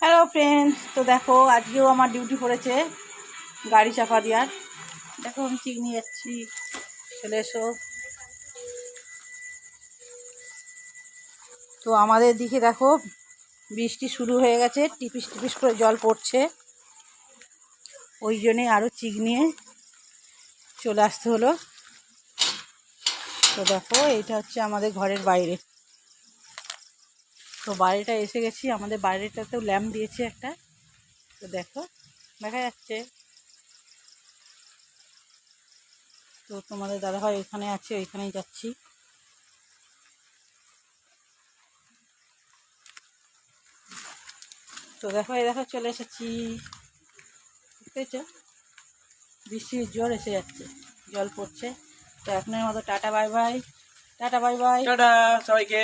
Hello friends, তো দেখো আজকেও আমার ডিউটি পড়েছে গাড়ি চাপা দেওয়ার। দেখো আমি ঠিক নিয়ে যাচ্ছি, চলে এসো। তো আমাদের দিকে দেখো বৃষ্টি শুরু হয়ে গেছে, টিপিস টিপিস করে জল পড়ছে, ওই জন্যে আরও চিক নিয়ে চলে আসতে হলো। তো দেখো এইটা হচ্ছে আমাদের ঘরের বাইরে। তো বাড়িটা এসে গেছি, আমাদের বাইরেটাতেও ল্যাম্প দিয়েছে একটা, তো দেখো দেখা যাচ্ছে। তো তোমাদের দাদাভাই এখানে আছে, ওইখানেই যাচ্ছি। তো দেখো এই দেখো চলে এসেছি, বুঝতেছ বৃষ্টির জোর এসে যাচ্ছে, জল পড়ছে। তো এখনের মতো tata bye bye, tata bye bye, tata সবাইকে।